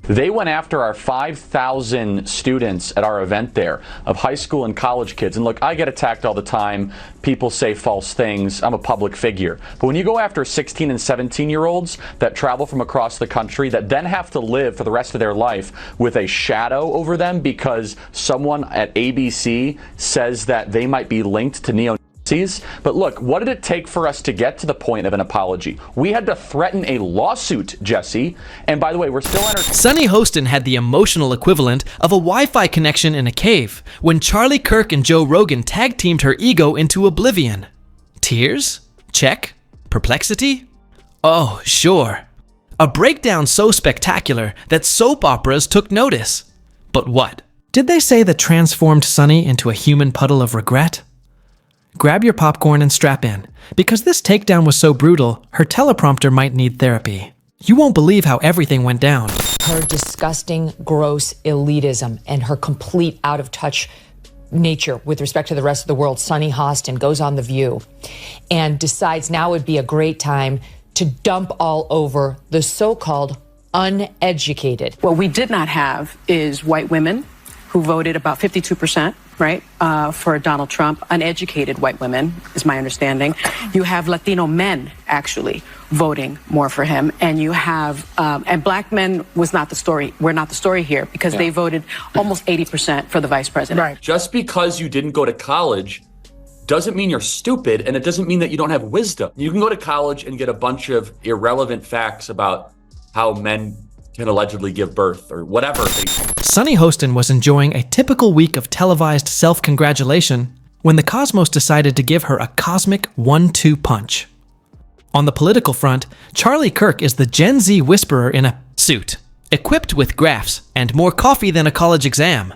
They went after our 5,000 students at our event there of high school and college kids. And look, I get attacked all the time. People say false things. I'm a public figure. But when you go after 16 and 17-year-olds that travel from across the country that then have to live for the rest of their life with a shadow over them because someone at ABC says that they might be linked to neo-Nazis. But look, what did it take for us to get to the point of an apology? We had to threaten a lawsuit, Jesse. And by the way, we're still Sunny Hostin had the emotional equivalent of a Wi-Fi connection in a cave when Charlie Kirk and Joe Rogan tag-teamed her ego into oblivion. Tears? Check. Perplexity? Oh, sure. A breakdown so spectacular that soap operas took notice. But what? Did they say that transformed Sunny into a human puddle of regret? Grab your popcorn and strap in, because this takedown was so brutal, her teleprompter might need therapy. You won't believe how everything went down. Her disgusting, gross elitism and her complete out-of-touch nature with respect to the rest of the world. Sunny Hostin goes on The View and decides now would be a great time to dump all over the so-called uneducated. What we did not have is white women who voted about 52%, right, for Donald Trump. Uneducated white women, is my understanding. You have Latino men, actually, voting more for him. And you have, and black men was not the story. We're not the story here because they voted almost 80% for the vice president. Right. Just because you didn't go to college doesn't mean you're stupid, and it doesn't mean that you don't have wisdom. You can go to college and get a bunch of irrelevant facts about how men can allegedly give birth or whatever. Sunny Hostin was enjoying a typical week of televised self-congratulation when the cosmos decided to give her a cosmic 1-2 punch. On the political front, Charlie Kirk is the Gen Z whisperer in a suit, equipped with graphs and more coffee than a college exam.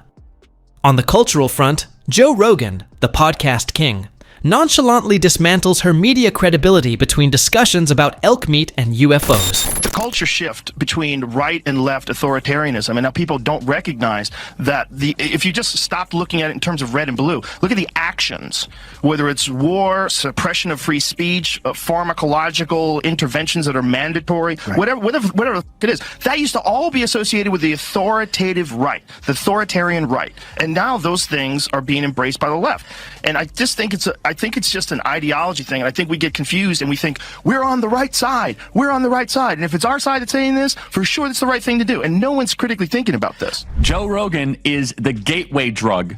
On the cultural front, Joe Rogan, the podcast king, nonchalantly dismantles her media credibility between discussions about elk meat and UFOs. The culture shift between right and left authoritarianism, and now people don't recognize that if you just stop looking at it in terms of red and blue, look at the actions, whether it's war, suppression of free speech, pharmacological interventions that are mandatory, right. whatever it is, that used to all be associated with the authoritative right, the authoritarian right, and now those things are being embraced by the left. And I just think I think it's just an ideology thing, and I think we get confused and we think we're on the right side. We're on the right side, and if it's our side that's saying this, for sure that's the right thing to do, and no one's critically thinking about this. Joe Rogan is the gateway drug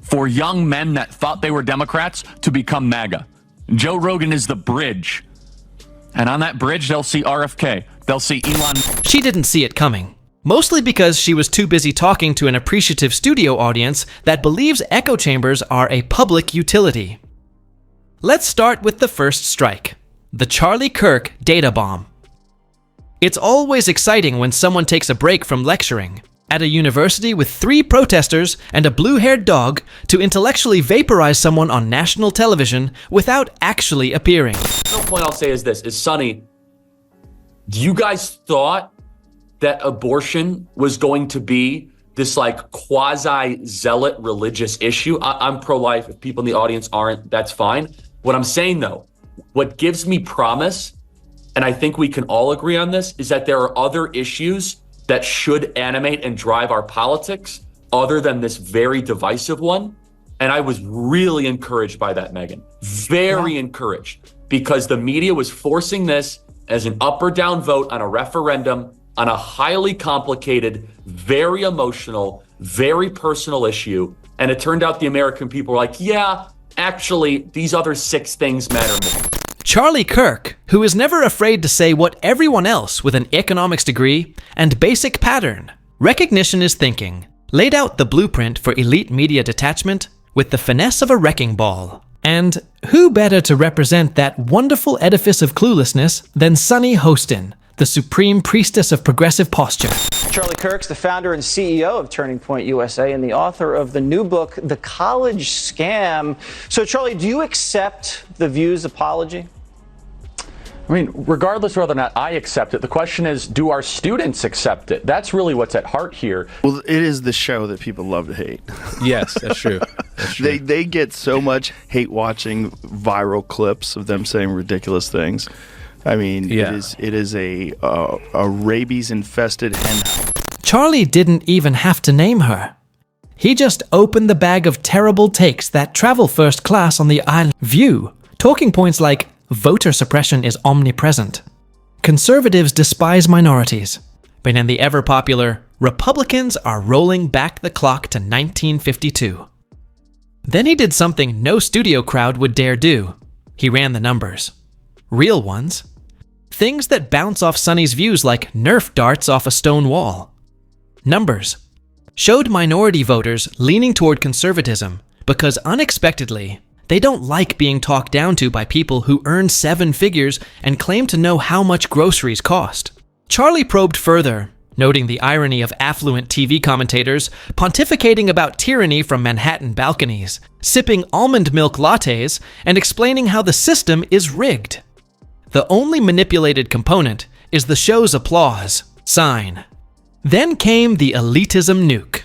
for young men that thought they were Democrats to become MAGA. Joe Rogan is the bridge, and on that bridge they'll see RFK, they'll see Elon. She didn't see it coming. Mostly because she was too busy talking to an appreciative studio audience that believes echo chambers are a public utility. Let's start with the first strike, the Charlie Kirk data bomb. It's always exciting when someone takes a break from lecturing at a university with 3 protesters and a blue-haired dog to intellectually vaporize someone on national television without actually appearing. The point I'll say is this, is Sunny, do you guys thought that abortion was going to be this like quasi-zealot religious issue? I'm pro-life. If people in the audience aren't, that's fine. What I'm saying though, what gives me promise, and I think we can all agree on this, is that there are other issues that should animate and drive our politics other than this very divisive one. And I was really encouraged by that, Megan. Very encouraged, because the media was forcing this as an up or down vote on a referendum on a highly complicated, very emotional, very personal issue. And it turned out the American people were like, yeah, actually, these other 6 things matter more. Charlie Kirk, who is never afraid to say what everyone else with an economics degree and basic pattern, recognition is thinking, laid out the blueprint for elite media detachment with the finesse of a wrecking ball. And who better to represent that wonderful edifice of cluelessness than Sunny Hostin, the supreme priestess of progressive posture. Charlie Kirk's the founder and CEO of Turning Point USA and the author of the new book, The College Scam. So, Charlie, do you accept the View's apology? I mean, regardless of whether or not I accept it, the question is, do our students accept it? That's really what's at heart here. Well, it is the show that people love to hate. Yes, that's true. That's true. They get so much hate watching viral clips of them saying ridiculous things. I mean, it is a rabies-infested hen. Charlie didn't even have to name her. He just opened the bag of terrible takes that travel first class on the island View, talking points like voter suppression is omnipresent. Conservatives despise minorities, but in the ever-popular Republicans are rolling back the clock to 1952. Then he did something no studio crowd would dare do. He ran the numbers. Real ones. Things that bounce off Sonny's views like Nerf darts off a stone wall. Numbers showed minority voters leaning toward conservatism because unexpectedly, they don't like being talked down to by people who earn 7 figures and claim to know how much groceries cost. Charlie probed further, noting the irony of affluent TV commentators pontificating about tyranny from Manhattan balconies, sipping almond milk lattes, and explaining how the system is rigged. The only manipulated component is the show's applause sign. Then came the elitism nuke.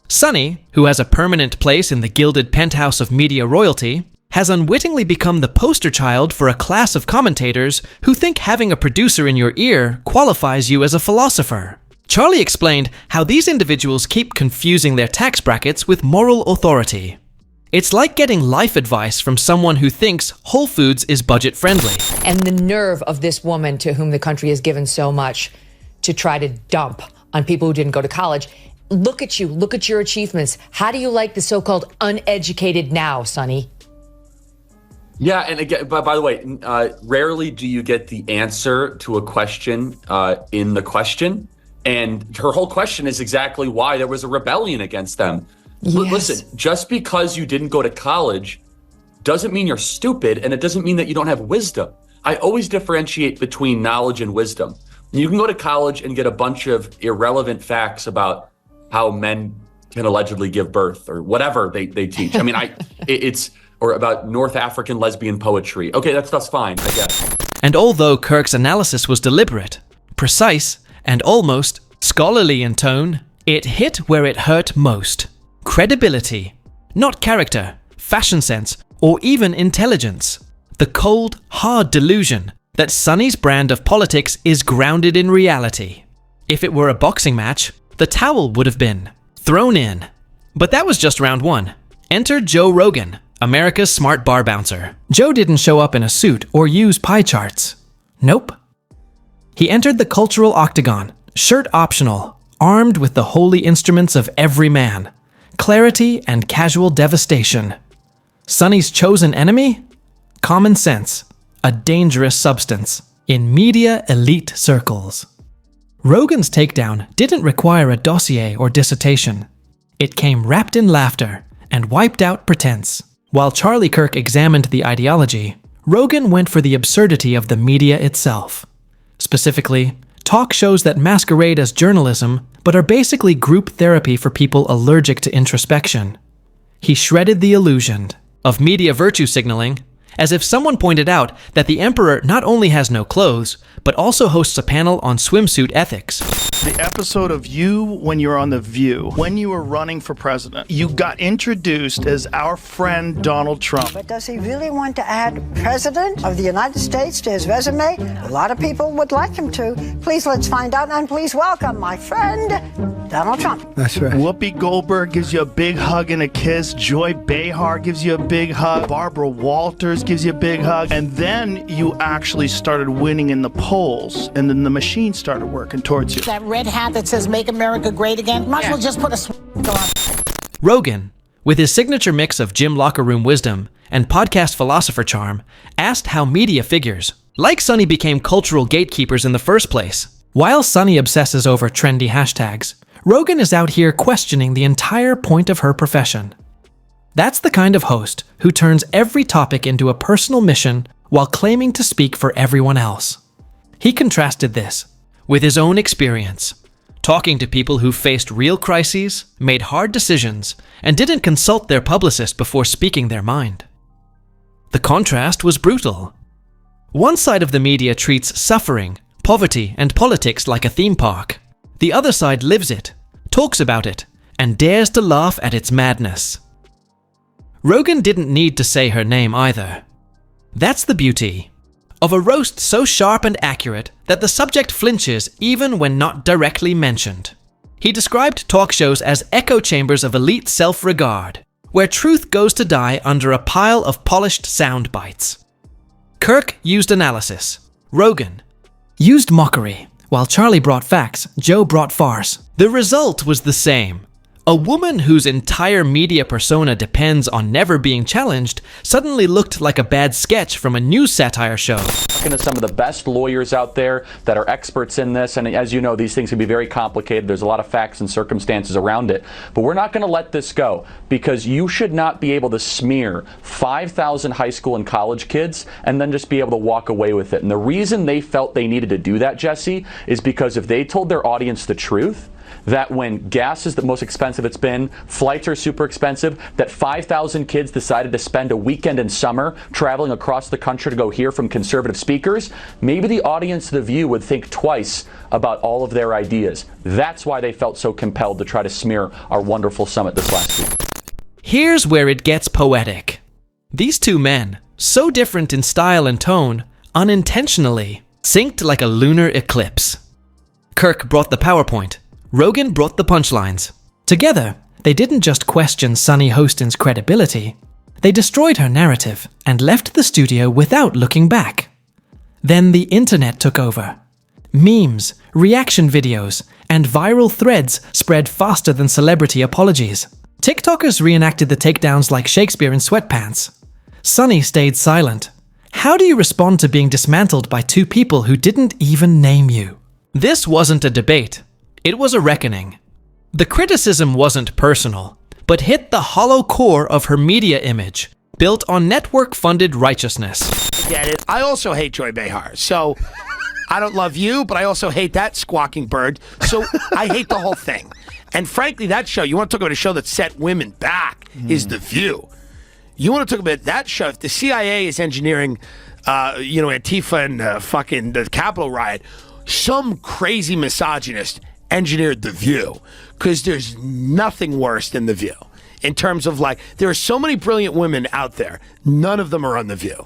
Sonny, who has a permanent place in the gilded penthouse of media royalty, has unwittingly become the poster child for a class of commentators who think having a producer in your ear qualifies you as a philosopher. Charlie explained how these individuals keep confusing their tax brackets with moral authority. It's like getting life advice from someone who thinks Whole Foods is budget friendly. And the nerve of this woman to whom the country has given so much to try to dump on people who didn't go to college. Look at you. Look at your achievements. How do you like the so-called uneducated now, Sonny? Yeah, and again, by the way, rarely do you get the answer to a question in the question. And her whole question is exactly why there was a rebellion against them. Yes. Listen, just because you didn't go to college doesn't mean you're stupid, and it doesn't mean that you don't have wisdom. I always differentiate between knowledge and wisdom. You can go to college and get a bunch of irrelevant facts about how men can allegedly give birth or whatever they teach. I mean, or about North African lesbian poetry. Okay, that's fine, I guess. And although Kirk's analysis was deliberate, precise, and almost scholarly in tone, it hit where it hurt most. Credibility, not character, fashion sense, or even intelligence. The cold, hard delusion that Sonny's brand of politics is grounded in reality. If it were a boxing match, the towel would have been thrown in. But that was just round 1. Enter Joe Rogan, America's smart bar bouncer. Joe didn't show up in a suit or use pie charts. Nope. He entered the cultural octagon, shirt optional, armed with the holy instruments of every man, clarity and casual devastation. Sonny's chosen enemy? Common sense, a dangerous substance in media elite circles. Rogan's takedown didn't require a dossier or dissertation. It came wrapped in laughter and wiped out pretense. While Charlie Kirk examined the ideology, Rogan went for the absurdity of the media itself. Specifically, talk shows that masquerade as journalism but are basically group therapy for people allergic to introspection. He shredded the illusion of media virtue signaling, as if someone pointed out that the emperor not only has no clothes, but also hosts a panel on swimsuit ethics. The episode of you when you were on The View, when you were running for president, you got introduced as our friend Donald Trump. But does he really want to add President of the United States to his resume? A lot of people would like him to. Please let's find out, and please welcome my friend, Donald Trump. That's right. Whoopi Goldberg gives you a big hug and a kiss. Joy Behar gives you a big hug. Barbara Walters gives you a big hug. And then you actually started winning in the polls, and then the machine started working towards you. That red hat that says "Make America Great Again." Might as well just put a on. Rogan, with his signature mix of gym locker room wisdom and podcast philosopher charm, asked how media figures, like Sonny, became cultural gatekeepers in the first place. While Sonny obsesses over trendy hashtags, Rogan is out here questioning the entire point of her profession. That's the kind of host who turns every topic into a personal mission while claiming to speak for everyone else. He contrasted this with his own experience, talking to people who faced real crises, made hard decisions, and didn't consult their publicist before speaking their mind. The contrast was brutal. One side of the media treats suffering, poverty, and politics like a theme park. The other side lives it, talks about it, and dares to laugh at its madness. Rogan didn't need to say her name either. That's the beauty of a roast so sharp and accurate that the subject flinches even when not directly mentioned. He described talk shows as echo chambers of elite self-regard, where truth goes to die under a pile of polished sound bites. Kirk used analysis. Rogan used mockery. While Charlie brought facts, Joe brought farce. The result was the same. A woman whose entire media persona depends on never being challenged suddenly looked like a bad sketch from a news satire show. Talking to some of the best lawyers out there that are experts in this, and as you know, these things can be very complicated. There's a lot of facts and circumstances around it. But we're not going to let this go, because you should not be able to smear 5,000 high school and college kids and then just be able to walk away with it. And the reason they felt they needed to do that, Jesse, is because if they told their audience the truth, that when gas is the most expensive it's been, flights are super expensive, that 5,000 kids decided to spend a weekend in summer traveling across the country to go hear from conservative speakers, maybe the audience of The View would think twice about all of their ideas. That's why they felt so compelled to try to smear our wonderful summit this last week. Here's where it gets poetic. These two men, so different in style and tone, unintentionally synced like a lunar eclipse. Kirk brought the PowerPoint. Rogan brought the punchlines. Together, they didn't just question Sunny Hostin's credibility, they destroyed her narrative and left the studio without looking back. Then the internet took over. Memes, reaction videos, and viral threads spread faster than celebrity apologies. TikTokers reenacted the takedowns like Shakespeare in sweatpants. Sunny stayed silent. How do you respond to being dismantled by two people who didn't even name you? This wasn't a debate. It was a reckoning. The criticism wasn't personal, but hit the hollow core of her media image, built on network-funded righteousness. I get it. I also hate Joy Behar, so I don't love you, but I also hate that squawking bird, so I hate the whole thing. And frankly, that show, you want to talk about a show that set women back, is The View. You want to talk about that show, if the CIA is engineering, Antifa and fucking the Capitol riot, some crazy misogynist engineered The View, because there's nothing worse than The View. In terms of there are so many brilliant women out there. None of them are on The View.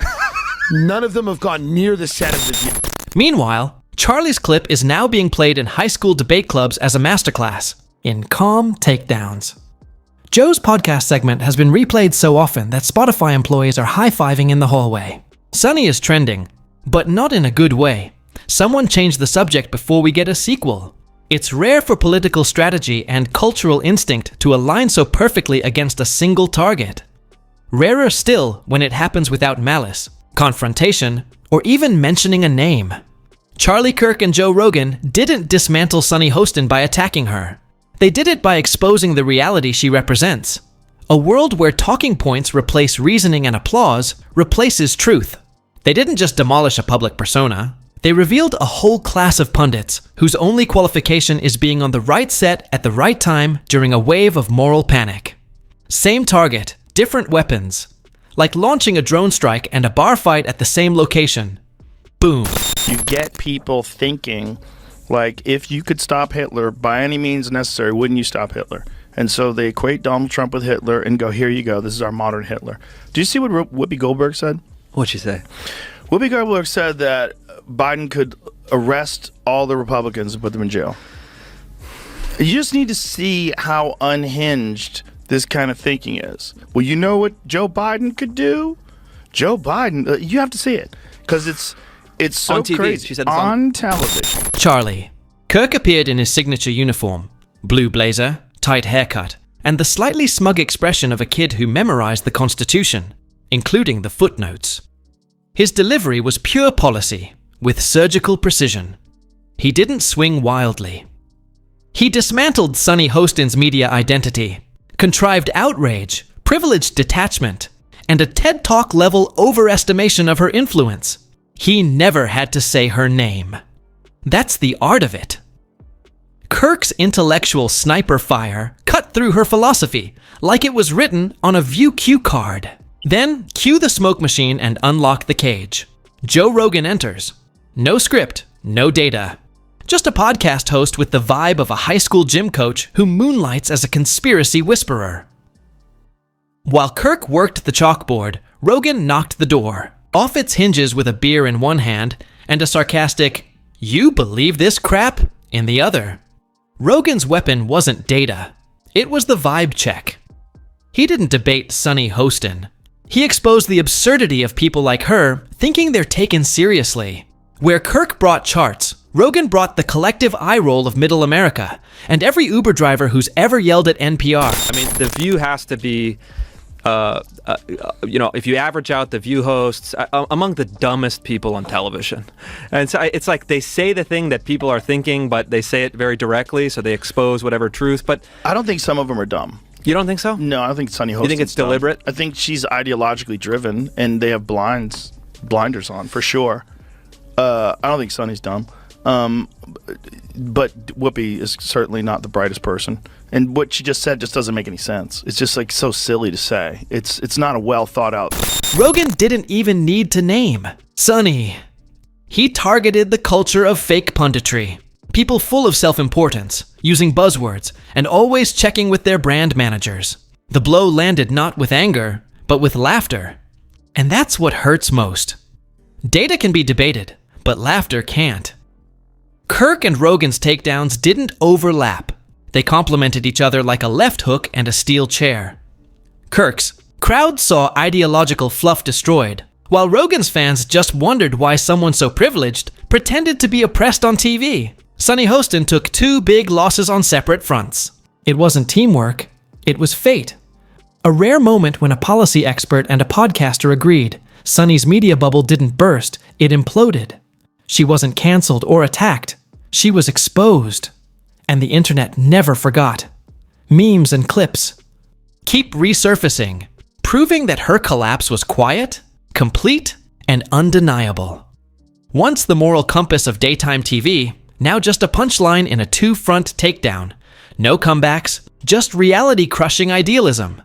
None of them have gone near the set of The View. Meanwhile, Charlie's clip is now being played in high school debate clubs as a masterclass in calm takedowns. Joe's podcast segment has been replayed so often that Spotify employees are high-fiving in the hallway. Sunny is trending, but not in a good way. Someone changed the subject before we get a sequel. It's rare for political strategy and cultural instinct to align so perfectly against a single target. Rarer still when it happens without malice, confrontation, or even mentioning a name. Charlie Kirk and Joe Rogan didn't dismantle Sunny Hostin by attacking her. They did it by exposing the reality she represents. A world where talking points replace reasoning and applause replaces truth. They didn't just demolish a public persona. They revealed a whole class of pundits whose only qualification is being on the right set at the right time during a wave of moral panic. Same target, different weapons. Like launching a drone strike and a bar fight at the same location. Boom. You get people thinking, if you could stop Hitler by any means necessary, wouldn't you stop Hitler? And so they equate Donald Trump with Hitler and go, here you go, this is our modern Hitler. Do you see what Whoopi Goldberg said? What'd she say? Whoopi Goldberg said that Biden could arrest all the Republicans and put them in jail. You just need to see how unhinged this kind of thinking is. Well, you know what Joe Biden could do? Joe Biden, you have to see it, because it's so on TV. crazy. She said on television. Charlie. Kirk appeared in his signature uniform, blue blazer, tight haircut, and the slightly smug expression of a kid who memorized the Constitution, including the footnotes. His delivery was pure policy, with surgical precision. He didn't swing wildly. He dismantled Sunny Hostin's media identity, contrived outrage, privileged detachment, and a TED Talk level overestimation of her influence. He never had to say her name. That's the art of it. Kirk's intellectual sniper fire cut through her philosophy like it was written on a View cue card. Then cue the smoke machine and unlock the cage. Joe Rogan enters. No script, no data. Just a podcast host with the vibe of a high school gym coach who moonlights as a conspiracy whisperer. While Kirk worked the chalkboard, Rogan knocked the door, off its hinges with a beer in one hand and a sarcastic, "You believe this crap?" in the other. Rogan's weapon wasn't data. It was the vibe check. He didn't debate Sunny Hostin. He exposed the absurdity of people like her thinking they're taken seriously. Where Kirk brought charts, Rogan brought the collective eye roll of middle America, and every Uber driver who's ever yelled at NPR. I mean, The View has to be, if you average out The View hosts, among the dumbest people on television. And so it's like they say the thing that people are thinking, but they say it very directly, so they expose whatever truth. But I don't think some of them are dumb. You don't think so? No, I don't think Sunny Hostin's You think it's deliberate? I think she's ideologically driven, and they have blinders on, for sure. I don't think Sunny's dumb. But Whoopi is certainly not the brightest person. And what she just said just doesn't make any sense. It's just like so silly to say. It's not a well thought out. Rogan didn't even need to name Sunny. He targeted the culture of fake punditry. People full of self-importance, using buzzwords, and always checking with their brand managers. The blow landed not with anger, but with laughter. And that's what hurts most. Data can be debated, but laughter can't. Kirk and Rogan's takedowns didn't overlap. They complemented each other like a left hook and a steel chair. Kirk's crowd saw ideological fluff destroyed, while Rogan's fans just wondered why someone so privileged pretended to be oppressed on TV. Sunny Hostin took 2 big losses on separate fronts. It wasn't teamwork, it was fate. A rare moment when a policy expert and a podcaster agreed. Sunny's media bubble didn't burst, it imploded. She wasn't canceled or attacked. She was exposed. And the internet never forgot. Memes and clips keep resurfacing, proving that her collapse was quiet, complete, and undeniable. Once the moral compass of daytime TV, now just a punchline in a 2-front takedown. No comebacks, just reality-crushing idealism.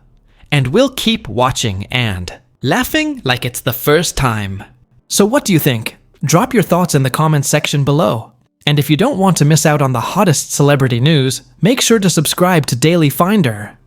And we'll keep watching and laughing like it's the first time. So what do you think? Drop your thoughts in the comments section below. And if you don't want to miss out on the hottest celebrity news, make sure to subscribe to Daily Finder.